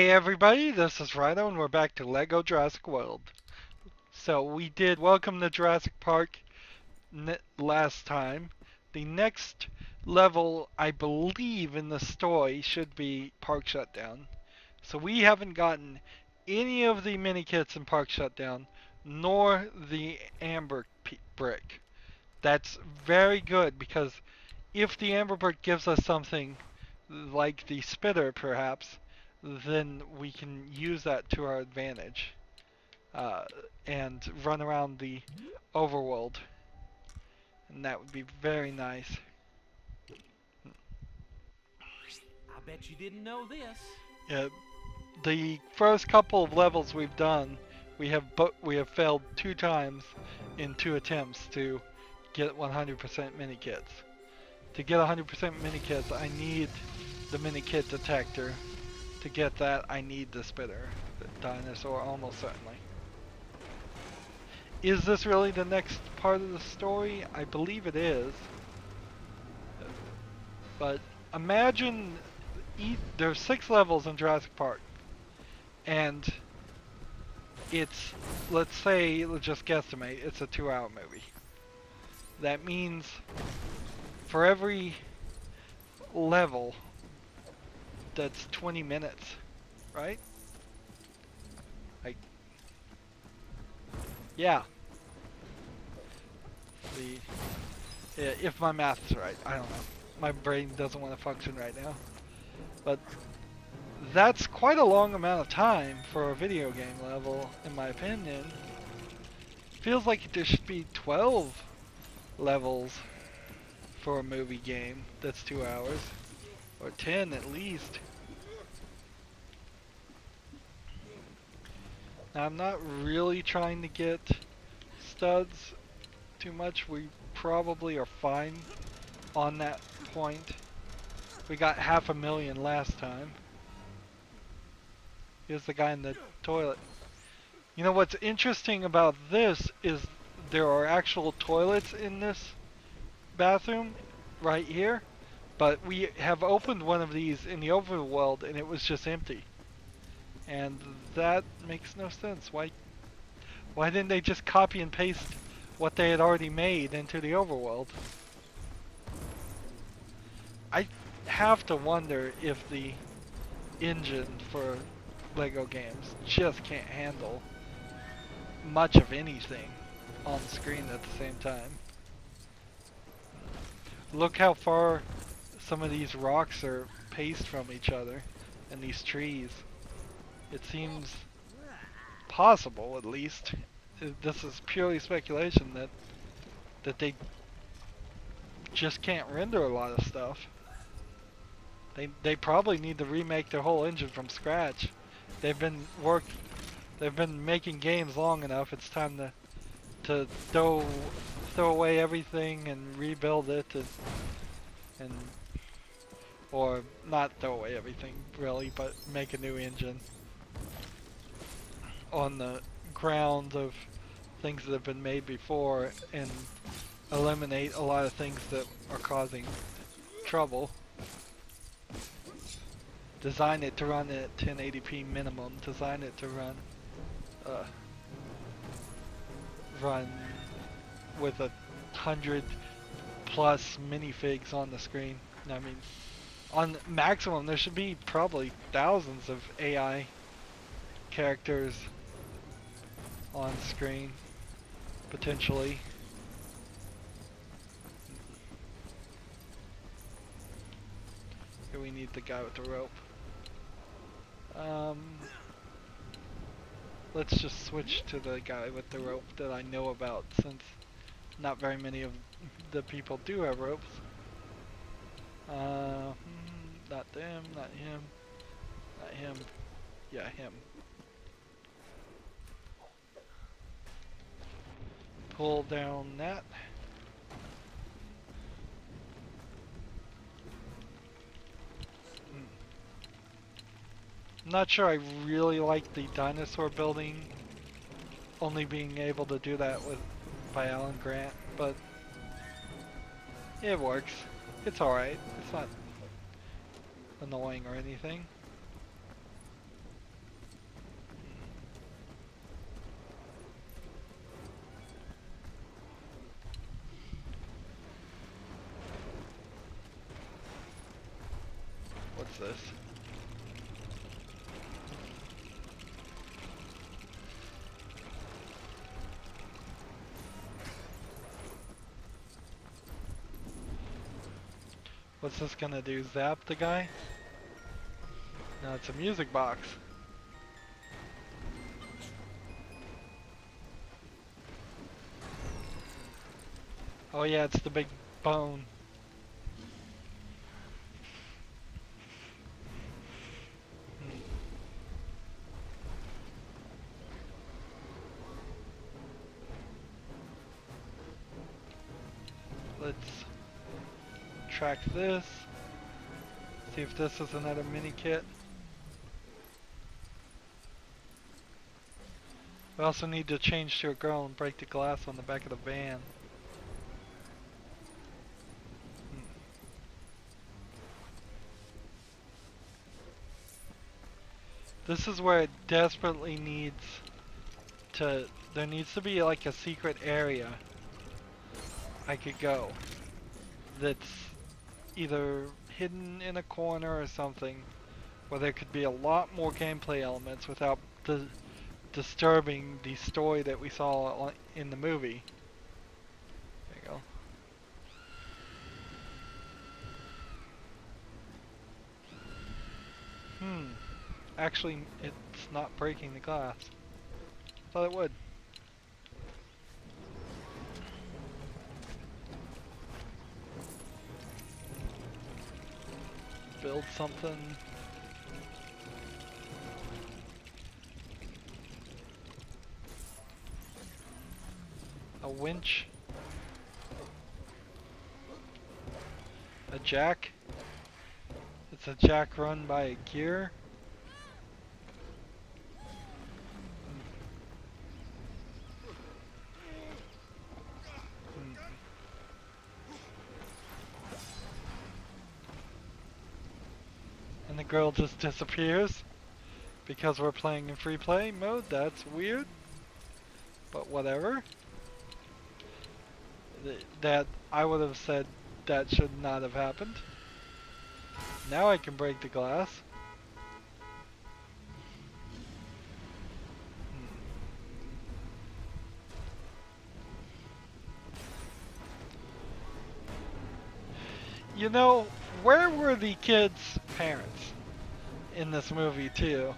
Hey everybody, this is Rydo and we're back to Lego Jurassic World. So we did Welcome to Jurassic Park last time. The next level, I believe, in the story should be Park Shutdown. So we haven't gotten any of the mini kits in Park Shutdown, nor the Amber Brick. That's very good because if the Amber Brick gives us something like the spitter perhaps, then we can use that to our advantage uh, and run around the overworld. And that would be very nice. I bet you didn't know this. Uh, the first couple of levels we've done, we have failed 2 times in 2 attempts to get 100% mini kits. To get 100% mini kits, I need the mini kit detector. To get that, I need the spitter, the dinosaur, almost certainly. Is this really the next part of the story? I believe it is. But imagine there's 6 levels in Jurassic Park, and it's, let's just guesstimate, it's a 2-hour movie. That means for every level, that's 20 minutes, right? Like, yeah. The if my math's right, I don't know. My brain doesn't want to function right now. But that's quite a long amount of time for a video game level, in my opinion. Feels like there should be 12 levels for a movie game that's 2 hours. Or 10 at least. Now, I'm not really trying to get studs too much. We probably are fine on that point. We got 500,000 last time. Here's the guy in the toilet. You know what's interesting about this is there are actual toilets in this bathroom right here, but we have opened one of these in the overworld and it was just empty. And that makes no sense. Why didn't they just copy and paste what they had already made into the overworld? I have to wonder if the engine for Lego games just can't handle much of anything on screen at the same time. Look how far some of these rocks are paced from each other, and these trees. It seems possible, at least. This is purely speculation that they just can't render a lot of stuff. They probably need to remake their whole engine from scratch. They've been work they've been making games long enough. It's time to throw away everything and rebuild it and or not throw away everything really, but make a new engine on the ground of things that have been made before and eliminate a lot of things that are causing trouble. Design it to run at 1080p minimum. Design it to run with 100+ minifigs on the screen. I mean, on maximum there should be probably thousands of AI characters on screen, potentially. Here we need the guy with the rope. Let's just switch to the guy with the rope that I know about, since not very many of the people do have ropes. Not them, not him, not him. Yeah, him. Pull down that. I'm not sure I really like the dinosaur building, only being able to do that by Alan Grant, but it works. It's alright. It's not annoying or anything. this? What's this gonna do? Zap the guy? No, it's a music box. Oh yeah, it's the big bone. Let's track this. See if this is another mini kit. We also need to change to a girl and break the glass on the back of the van. This is where it desperately needs to... There needs to be like a secret area I could go that's either hidden in a corner or something, where there could be a lot more gameplay elements without disturbing the story that we saw in the movie. There you go. Actually, it's not breaking the glass. Thought it would. Build something. A winch. A jack. It's a jack run by a gear. And the girl just disappears because we're playing in free play mode. That's weird, but whatever. That I would have said that should not have happened. Now I can break the glass. You know, where were the kids' parents in this movie too?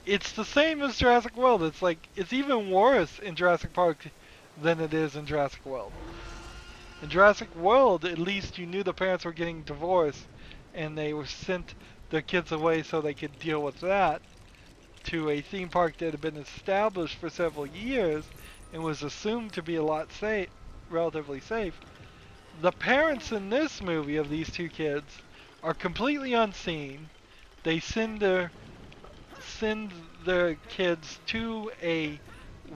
It's the same as Jurassic World. It's like, it's even worse in Jurassic Park than it is in Jurassic World. In Jurassic World, at least you knew the parents were getting divorced and they were sent their kids away so they could deal with that to a theme park that had been established for several years and was assumed to be a lot relatively safe. The parents in this movie of these two kids are completely unseen. They send their kids to a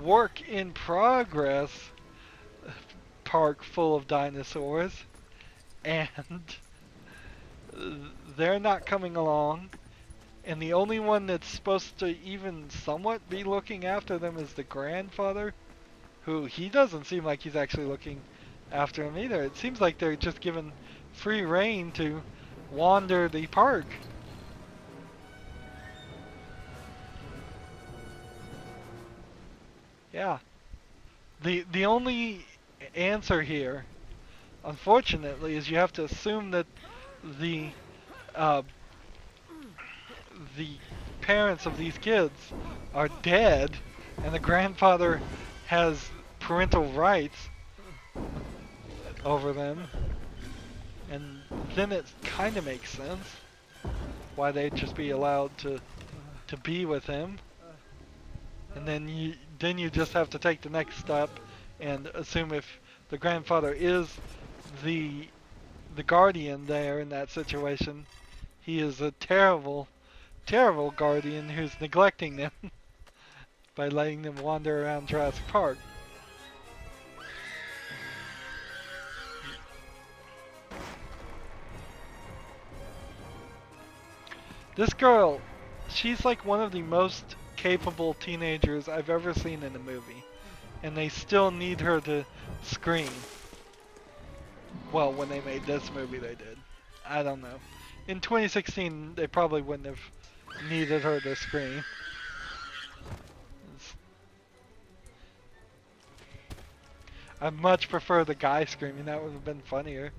work in progress park full of dinosaurs, and they're not coming along, and the only one that's supposed to even somewhat be looking after them is the grandfather, who he doesn't seem like he's actually looking after them either. It seems like they're just given free reign to wander the park. Yeah. The only answer here, unfortunately, is you have to assume that the uh, the parents of these kids are dead, and the grandfather has parental rights over them, and then it kind of makes sense why they'd just be allowed to be with him. And then you just have to take the next step and assume if the grandfather is the guardian there in that situation, he is a terrible guardian who's neglecting them by letting them wander around Jurassic Park. This girl, she's like one of the most capable teenagers I've ever seen in a movie, and they still need her to scream. Well, when they made this movie, they did. I don't know. In 2016, they probably wouldn't have needed her to scream. I much prefer the guy screaming. That would have been funnier.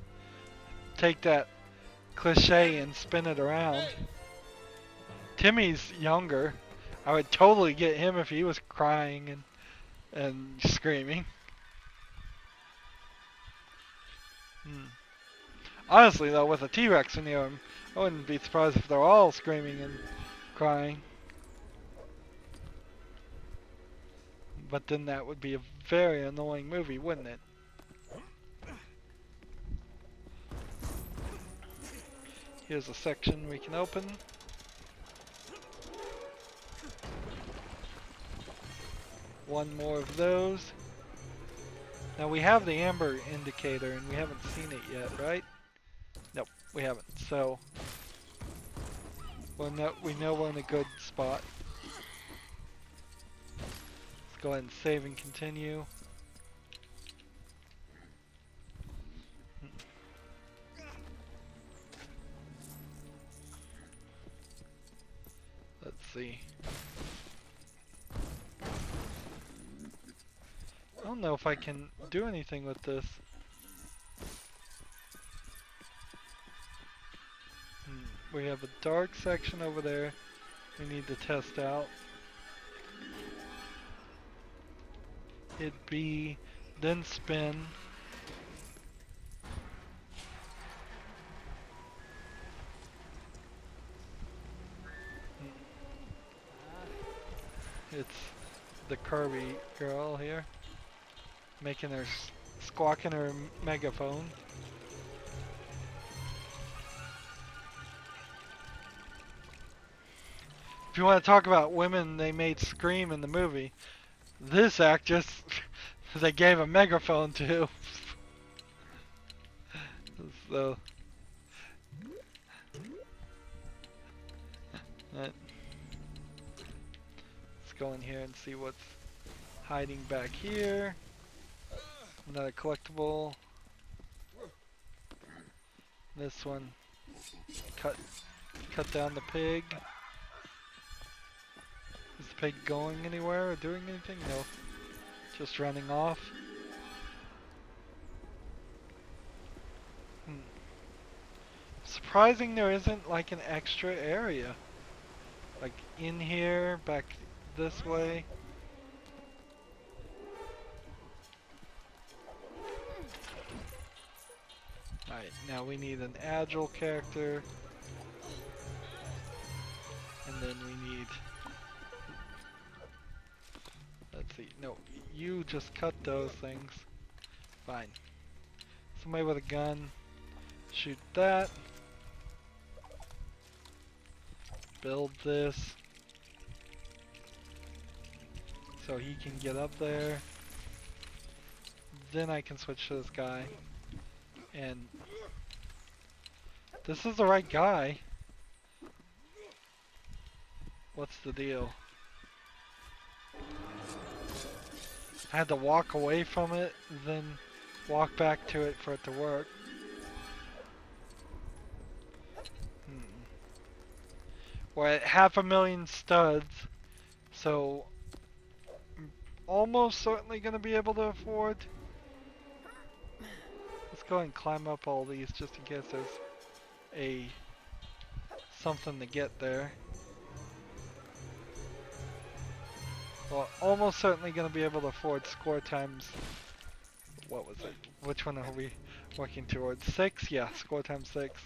Take that cliche and spin it around. Timmy's younger. I would totally get him if he was crying and screaming. Honestly, though, with a T-Rex in here, I wouldn't be surprised if they're all screaming and crying. But then that would be a very annoying movie, wouldn't it? Here's a section we can open. One more of those. Now we have the amber indicator and we haven't seen it yet, right? Nope, we haven't. So we know we're in a good spot. Let's go ahead and save and continue. Let's see. I don't know if I can do anything with this. We have a dark section over there we need to test out. Hit B, then spin. It's the Kirby girl here, making her squawking her megaphone. If you want to talk about women they made scream in the movie, this actress they gave a megaphone to. So let's go in here and see what's hiding back here. Another collectible. This one, cut down the pig. Is the pig going anywhere or doing anything? No, just running off. Surprising there isn't like an extra area. Like in here, back this way. Alright, now we need an agile character. And then we need... Let's see, no, you just cut those things. Fine. Somebody with a gun, shoot that. Build this. So he can get up there. Then I can switch to this guy. And this is the right guy. What's the deal? I had to walk away from it, then walk back to it for it to work. We're at 500,000 studs, so almost certainly going to be able to afford. Let's go ahead and climb up all these just in case there's something to get there. Well, almost certainly going to be able to afford score times. What was it? Which one are we working towards? 6? Yeah, score times 6.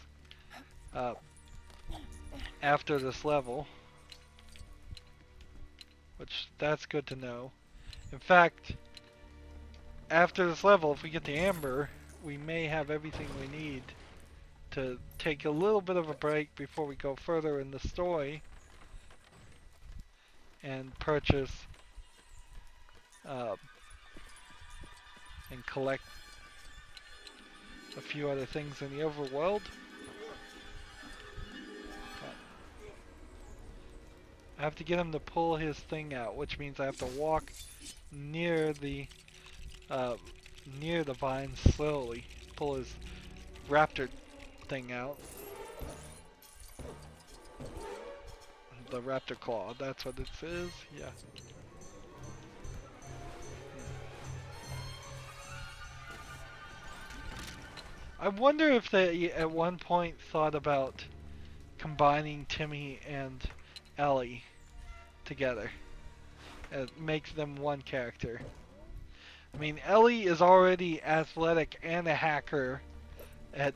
After this level. Which, that's good to know. In fact, after this level, if we get the amber, we may have everything we need to take a little bit of a break before we go further in the story and purchase and collect a few other things in the overworld. I have to get him to pull his thing out, which means I have to walk near the vines slowly, pull his raptor thing out. the Raptor claw. That's what it is. Yeah. I wonder if they at one point thought about combining Timmy and Ellie together. It makes them one character. I mean, Ellie is already athletic and a hacker at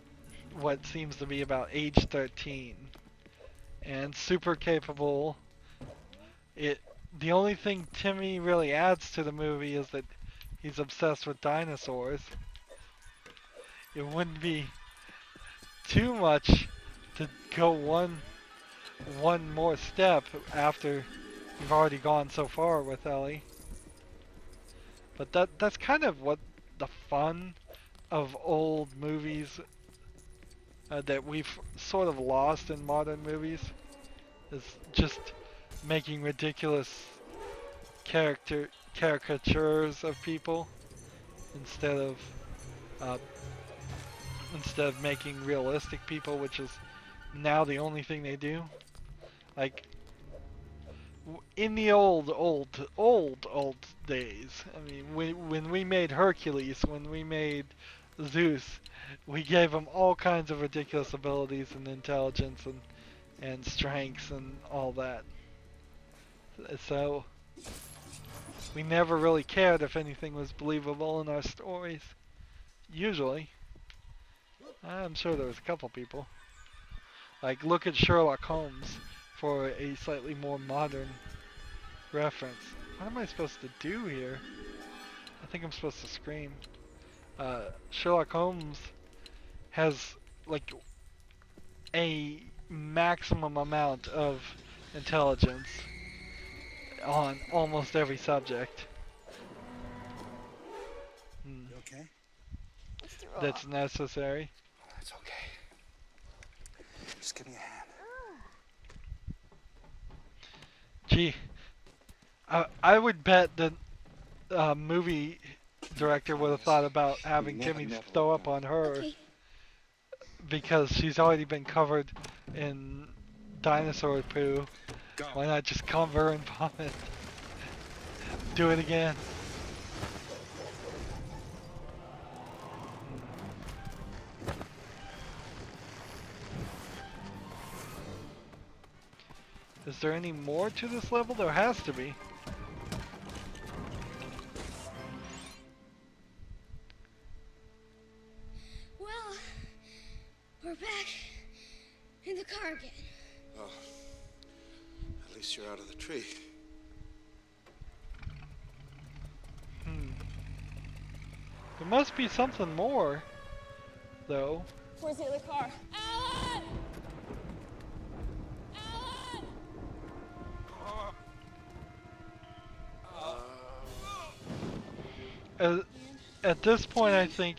what seems to be about age 13. And super capable. The only thing Timmy really adds to the movie is that he's obsessed with dinosaurs. It wouldn't be too much to go one more step after you've already gone so far with Ellie. But that's kind of what the fun of old movies that we've sort of lost in modern movies is just making ridiculous caricatures of people instead of uh, making realistic people, which is now the only thing they do. Like in the old days, I mean, when we made Hercules, when we made Zeus, we gave them all kinds of ridiculous abilities and intelligence and strengths and all that. So we never really cared if anything was believable in our stories. Usually. I'm sure there was a couple people. Like, look at Sherlock Holmes for a slightly more modern reference. What am I supposed to do here? I think I'm supposed to scream. Sherlock Holmes has, like, a maximum amount of intelligence on almost every subject. You okay? That's necessary. That's okay. Just give me a hand. Gee, I would bet the movie director would have thought about having Timmy throw up on her because she's already been covered in dinosaur poo. Why not just cover her in vomit? Do it again. Is there any more to this level? There has to be. Well, we're back in the car again. Well, at least you're out of the tree. There must be something more, though. Where's the other car? Alan! Alan! At this point, I think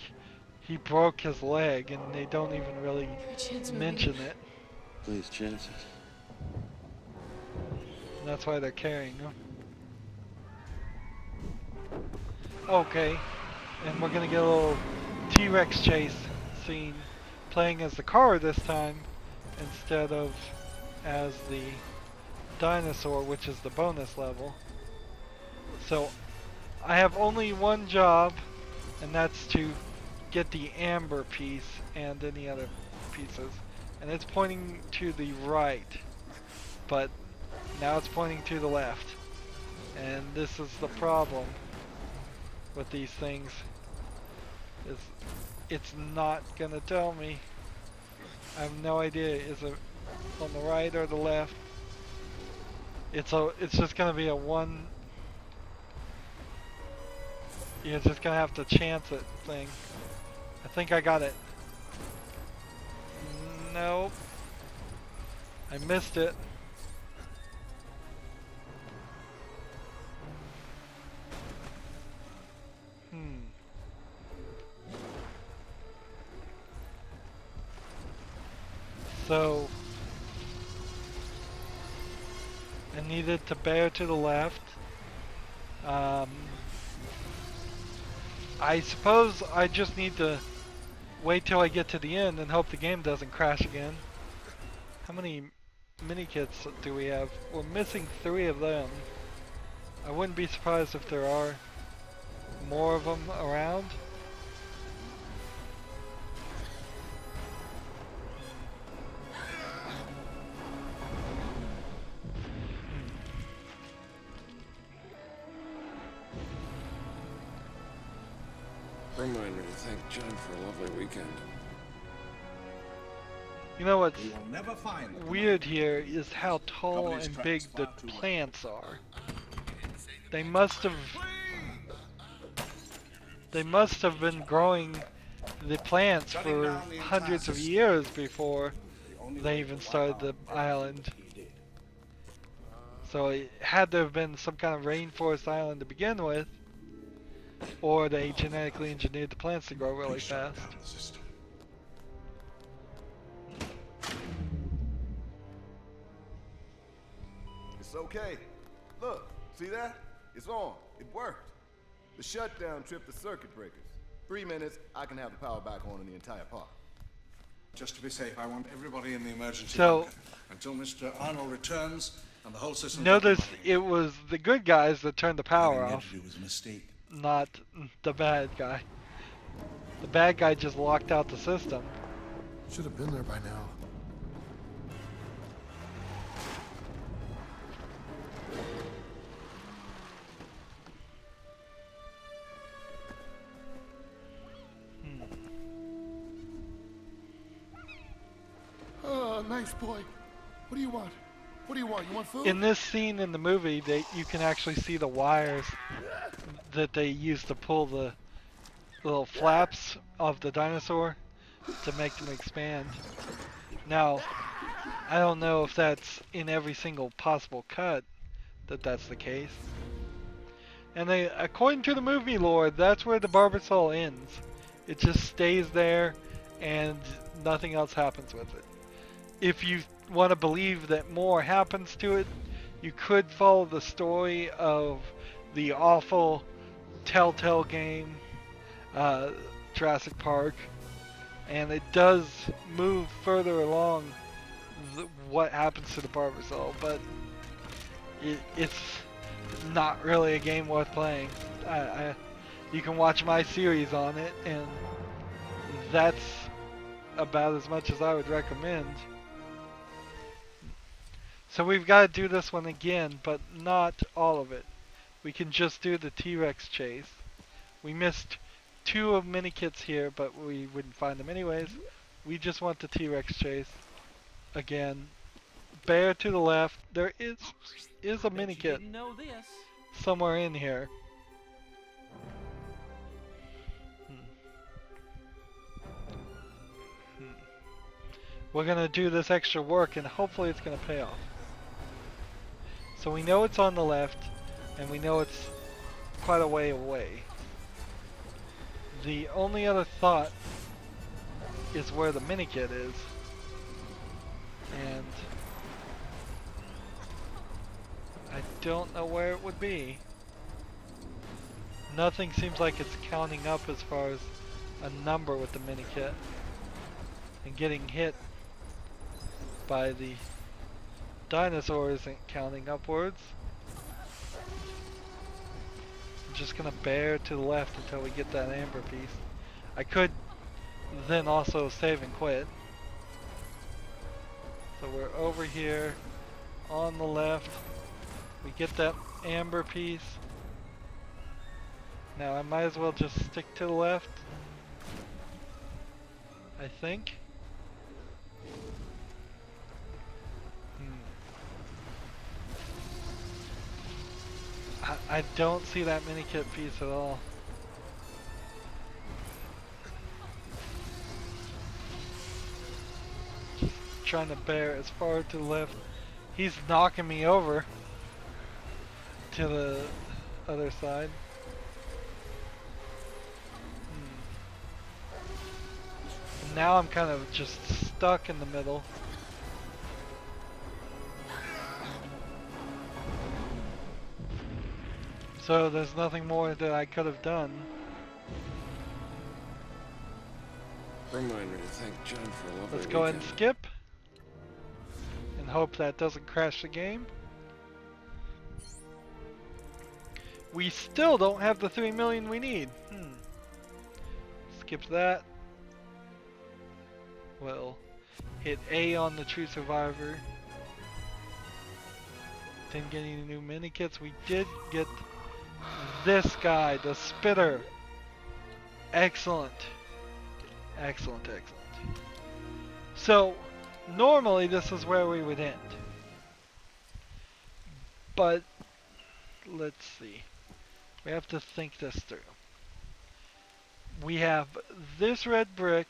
he broke his leg, and they don't even really mention it. Please, Genesis. And that's why they're carrying him. Okay, and we're gonna get a little T-Rex chase scene, playing as the car this time instead of as the dinosaur, which is the bonus level. So I have only one job, and that's to get the amber piece and any other pieces. And it's pointing to the right, but now it's pointing to the left. And this is the problem with these things, is it's not gonna tell me. I have no idea, is it on the right or the left? It's just gonna be a one, you're just gonna have to chance it thing. I think I got it. Nope. I missed it. So I needed to bear to the left. I suppose I just need to wait till I get to the end and hope the game doesn't crash again. How many mini kits do we have? We're missing 3 of them. I wouldn't be surprised if there are more of them around. Remind me to thank John for a lovely weekend. You know what's You will never find them. weird here is how tall Company's and tracks big the far too late. plants are. They must have been growing the plants for hundreds of years before they even started the island. So it had to have been some kind of rainforest island to begin with, or they genetically engineered the plants to grow really fast. Shut down the system. It's okay. Look, see that? It's on. It worked. The shutdown tripped the circuit breakers. 3 minutes, I can have the power back on in the entire park. Just to be safe, I want everybody in the emergency So- bunker until Mr. Arnold returns and the whole system. Notice it was the good guys that turned the power off, It was a mistake. not the bad guy. The bad guy just locked out the system. Should have been there by now. Oh, nice boy. What do you want? What do you want? You want food? In this scene in the movie, you can actually see the wires that they use to pull the little flaps of the dinosaur to make them expand. Now, I don't know if that's in every single possible cut that's the case. And according to the movie lore, that's where the Barbasol ends. It just stays there and nothing else happens with it. If you want to believe that more happens to it, you could follow the story of the awful Telltale game, Jurassic Park, and it does move further along what happens to the Barbasol, but it's not really a game worth playing. You can watch my series on it, and that's about as much as I would recommend. So we've got to do this one again, but not all of it. We can just do the T-Rex chase. We missed 2 of mini kits here, but we wouldn't find them anyways. We just want the T-Rex chase again. Bear to the left. There is a mini Bet you kit didn't know this. somewhere in here. We're gonna do this extra work and hopefully it's gonna pay off. So we know it's on the left and we know it's quite a way away. The only other thought is where the mini kit is. And I don't know where it would be. Nothing seems like it's counting up as far as a number with the mini kit. And getting hit by the dinosaur isn't counting upwards. I'm just gonna bear to the left until we get that amber piece. I could then also save and quit. So we're over here on the left. We get that amber piece. Now I might as well just stick to the left, I think. I don't see that mini kit piece at all. Just trying to bear as far to the left. He's knocking me over to the other side. And now I'm kind of just stuck in the middle. So there's nothing more that I could have done. Remind me to thank John for a lovely Let's go ahead and weekend. skip. And hope that doesn't crash the game. We still don't have the 3 million we need. Skip that. We'll hit A on the True Survivor. Didn't get any new mini kits. We did get this guy, the Spitter. Excellent. Excellent, excellent. So, normally this is where we would end. But, let's see. We have to think this through. We have this red brick.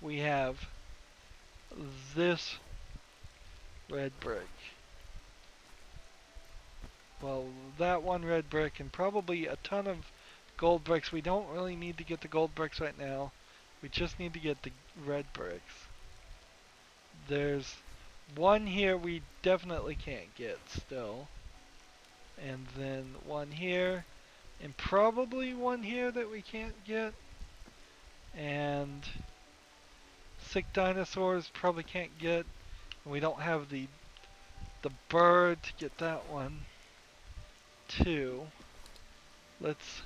We have this red brick. Well, that one red brick and probably a ton of gold bricks. We don't really need to get the gold bricks right now. We just need to get the red bricks. There's one here we definitely can't get still. And then one here. And probably one here that we can't get. And sick dinosaurs probably can't get. We don't have the bird to get that one. Two. Let's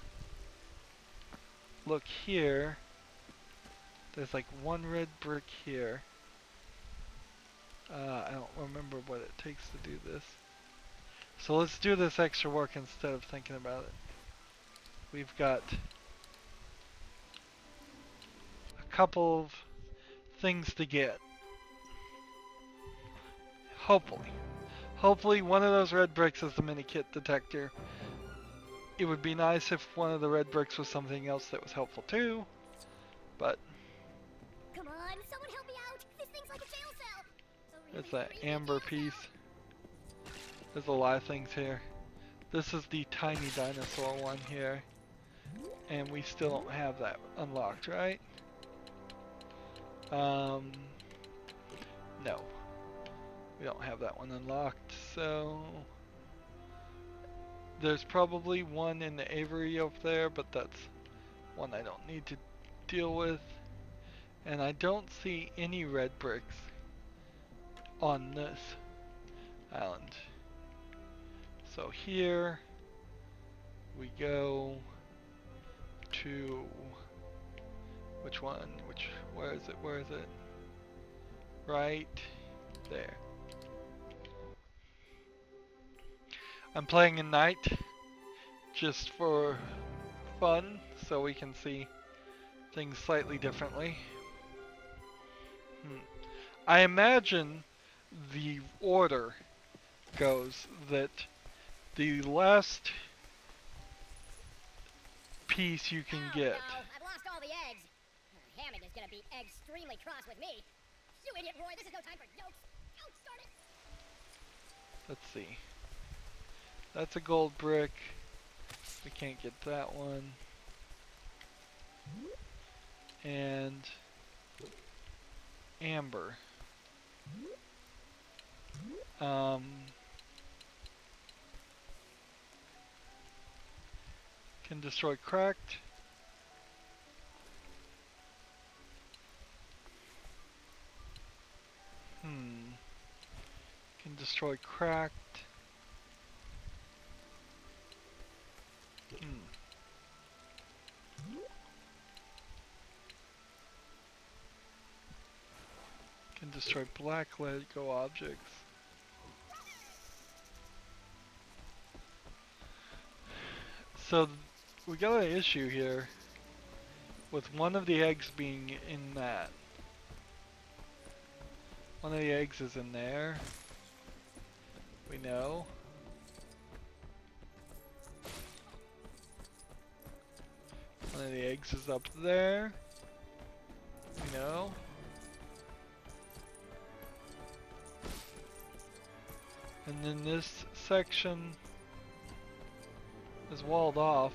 look here. There's like one red brick here. I don't remember what it takes to do this. So let's do this extra work instead of thinking about it. We've got a couple of things to get. Hopefully. Hopefully one of those red bricks is the mini kit detector. It would be nice if one of the red bricks was something else that was helpful too, but Come on, someone help me out. This thing's like a jail cell. it's that amber piece. There's a lot of things here. This is the tiny dinosaur one here, and we still don't have that unlocked, right? No. We don't have that one unlocked, so there's probably one in the Avery up there, but that's one I don't need to deal with. And I don't see any red bricks on this island. So here we go to which one? Where is it? Where is it? Right there. I'm playing in night just for fun, so we can see things slightly differently. I imagine the order goes that the last piece you can get. No, I've lost all the eggs. Hammond is gonna be extremely cross with me. You idiot, Roy. This is no time for jokes. Ouch, darn it. Let's see. That's a gold brick. We can't get that one. And amber. Can destroy cracked. Can destroy cracked. Can destroy black Lego objects. So we got an issue here with one of the eggs being in that. One of the eggs is in there. We know. One of the eggs is up there. We know. And then this section is walled off.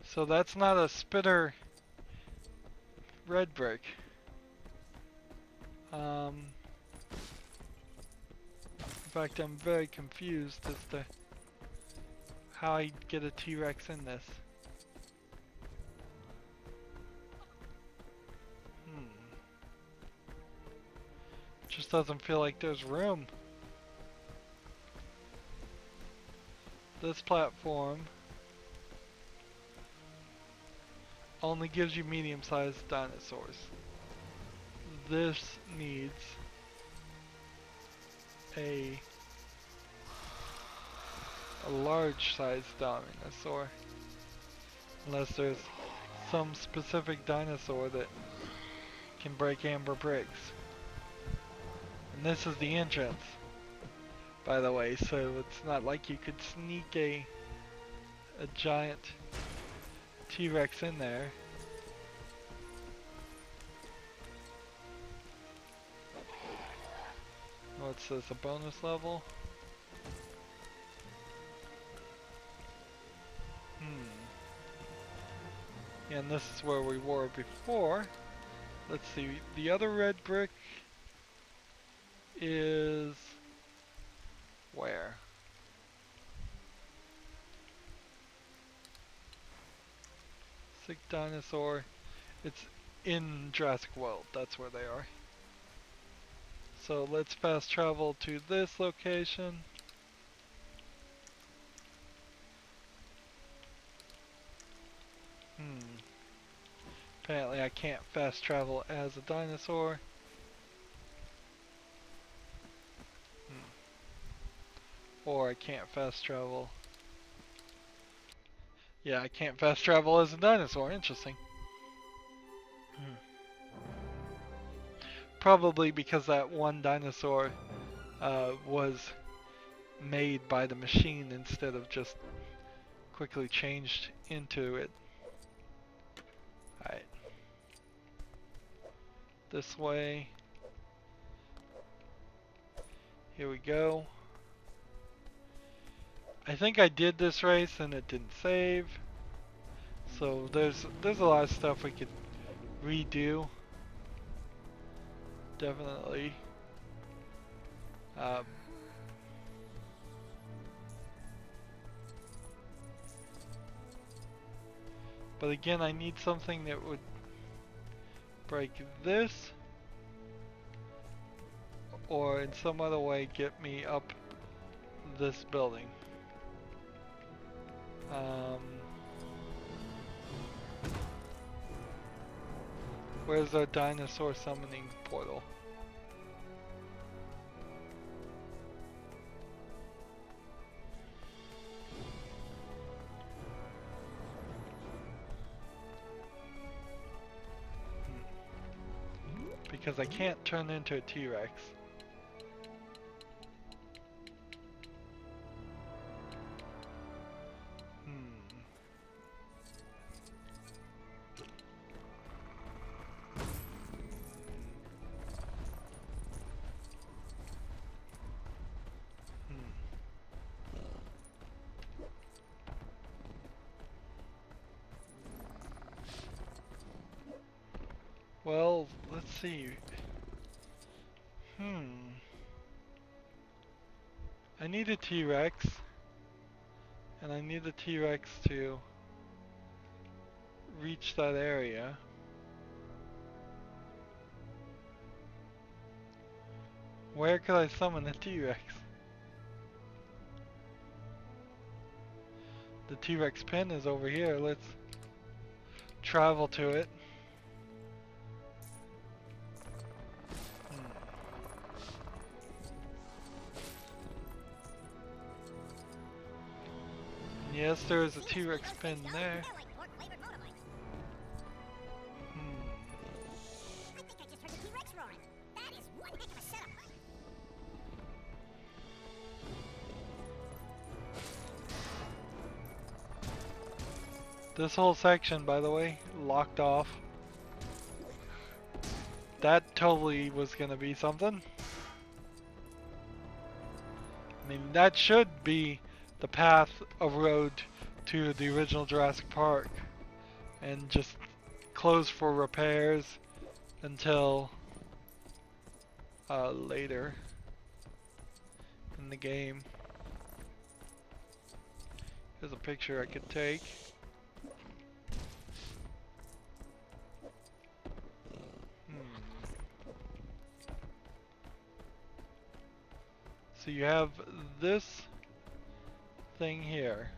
So that's not a spitter red brick. If fact, I'm very confused as to how I get a T-Rex in this. Just doesn't feel like there's room. This platform only gives you medium-sized dinosaurs. This needs a large-sized dinosaur. Unless there's some specific dinosaur that can break amber bricks. And this is the entrance, by the way, so it's not like you could sneak a giant T-Rex in there. What's this, a bonus level? And this is where we were before. Let's see, the other red brick is where? Sick dinosaur. It's in Jurassic World, that's where they are. So let's fast travel to this location. Apparently I can't fast travel as a dinosaur. Or I can't fast travel. Yeah, I can't fast travel as a dinosaur. Interesting. Probably because that one dinosaur was made by the machine instead of just quickly changed into it. Alright. This way. Here we go. I think I did this race and it didn't save. So there's a lot of stuff we could redo. Definitely. But again, I need something that would break this, or in some other way get me up this building. Where's our dinosaur summoning portal? Because I can't turn into a T-Rex. Well, let's see. I need a T-Rex, and I need a T-Rex to reach that area. Where could I summon a T-Rex? The T-Rex pen is over here. Let's travel to it. Yes, there is a T-Rex pen there. I think I just heard the T-Rex roaring. That is one heck of a setup. This whole section, by the way, locked off. That totally was gonna be something. I mean, that should be the path of road to the original Jurassic Park, and just closed for repairs until later in in the game. Here's a picture I could take. So you have this thing here.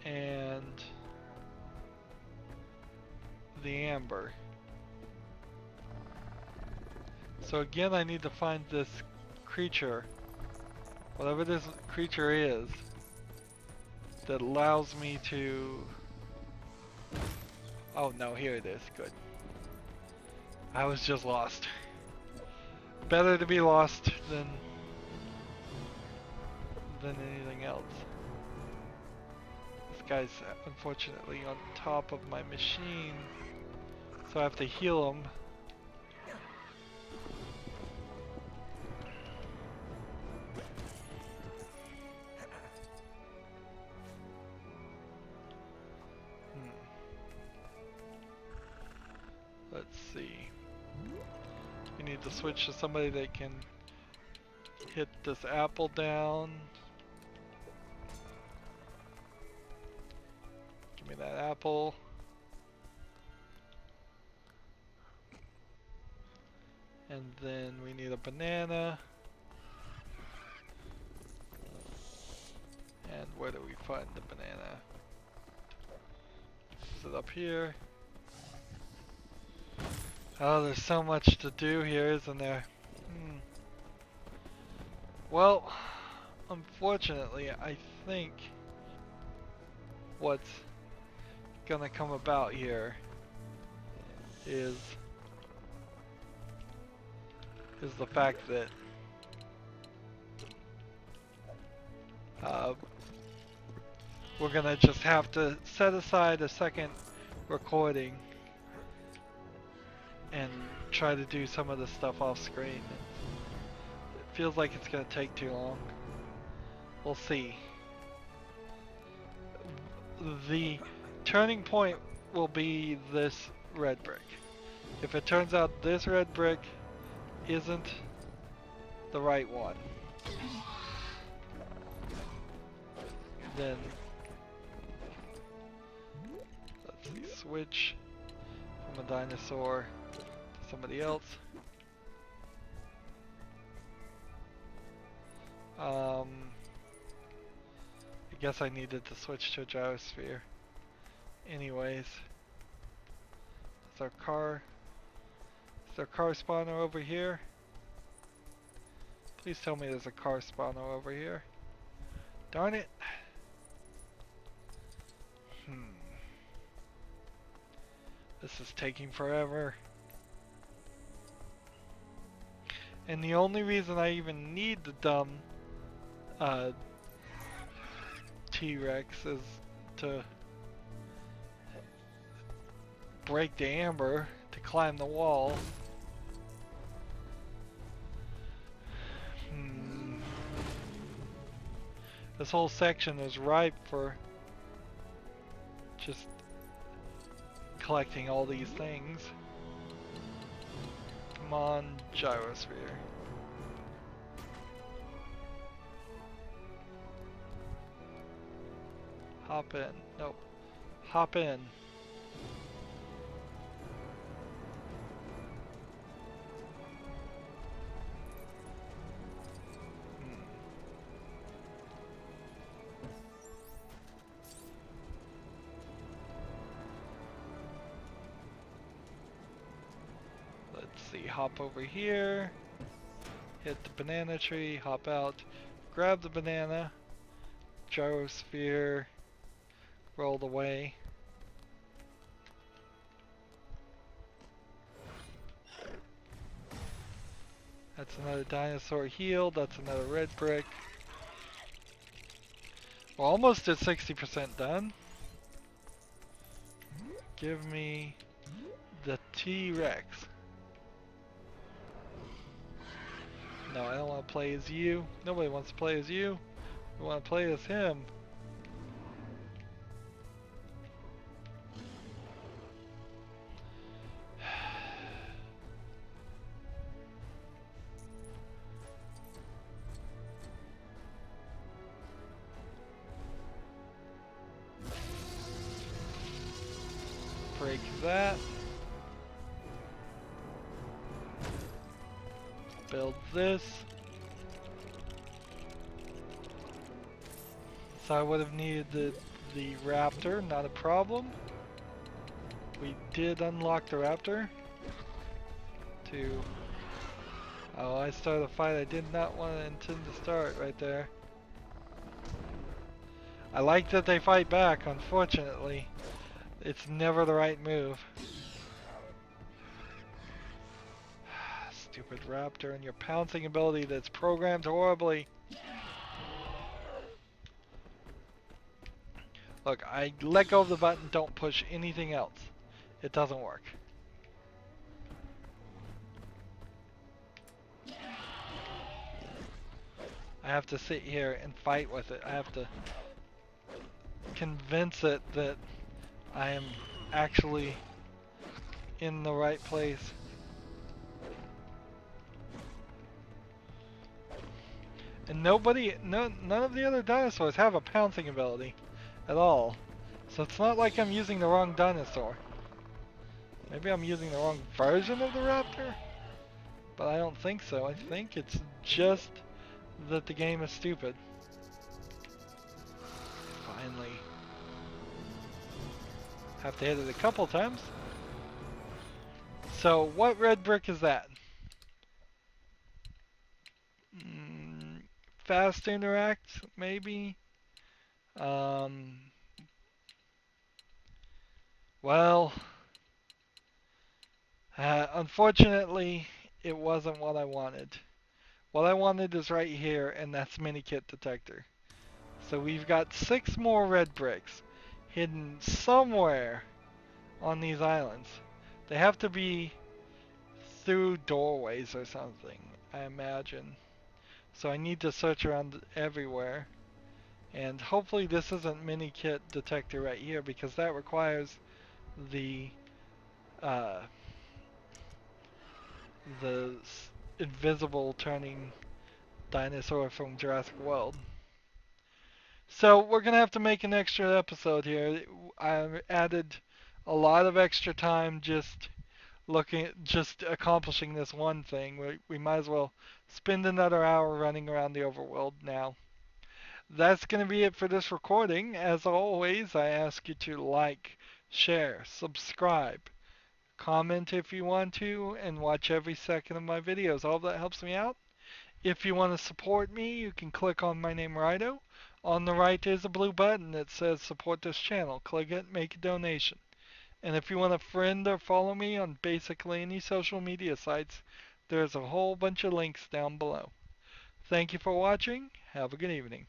And the amber. So again, I need to find this creature, whatever this creature is, that allows me to... Oh no, here it is, good. I was just lost. Better to be lost than anything else. This guy's unfortunately on top of my machine, so I have to heal him. Let's see. We need to switch to somebody that can hit this apple down. Give me that apple. And then we need a banana. And where do we find the banana? Is it up here? Oh, there's so much to do here, isn't there? Well, unfortunately, I think what's gonna come about here is the fact that we're gonna just have to set aside a second recording and try to do some of the stuff off screen. It feels like it's gonna take too long. We'll see. The turning point will be this red brick. If it turns out this red brick isn't the right one, then let's see, switch from a dinosaur to somebody else. I guess I needed to switch to a gyrosphere. Anyways, is our car spawner over here? Please tell me there's a car spawner over here. Darn it. This is taking forever. And the only reason I even need the dumb T-Rex is to break the amber to climb the wall. This whole section is ripe for just collecting all these things. Come on, gyrosphere. Hop in. Nope. Hop in. Let's see. Hop over here. Hit the banana tree. Hop out. Grab the banana. Gyrosphere. Rolled away. That's another dinosaur healed. That's another red brick. We're almost at 60% done. Give me the T-Rex. No, I don't want to play as you. Nobody wants to play as you. We want to play as him. Break that. Build this. So I would have needed the Raptor, not a problem. We did unlock the Raptor. Oh, I started a fight I did not want to intend to start right there. I like that they fight back, unfortunately. It's never the right move. Stupid Raptor and your pouncing ability that's programmed horribly. Look, I let go of the button, don't push anything else. It doesn't work. I have to sit here and fight with it. I have to convince it that I am actually in the right place. And none of the other dinosaurs have a pouncing ability at all. So it's not like I'm using the wrong dinosaur. Maybe I'm using the wrong version of the Raptor? But I don't think so. I think it's just that the game is stupid. Finally. Have to hit it a couple times. So what red brick is that? Fast interact, maybe? Well, unfortunately, it wasn't what I wanted. What I wanted is right here, and that's mini kit detector. So we've got 6 more red bricks hidden somewhere on these islands. They have to be through doorways or something, I imagine. So I need to search around everywhere. And hopefully this isn't mini kit detector right here, because that requires the uh, invisible turning dinosaur from Jurassic World. So we're gonna have to make an extra episode here. I added a lot of extra time just accomplishing this one thing. We might as well spend another hour running around the overworld now. That's going to be it for this recording. As always, I ask you to like, share, subscribe, comment if you want to, and watch every second of my videos. All of that helps me out. If you want to support me, you can click on my name, Rydo. On the right is a blue button that says support this channel. Click it, make a donation. And if you want to friend or follow me on basically any social media sites, there's a whole bunch of links down below. Thank you for watching. Have a good evening.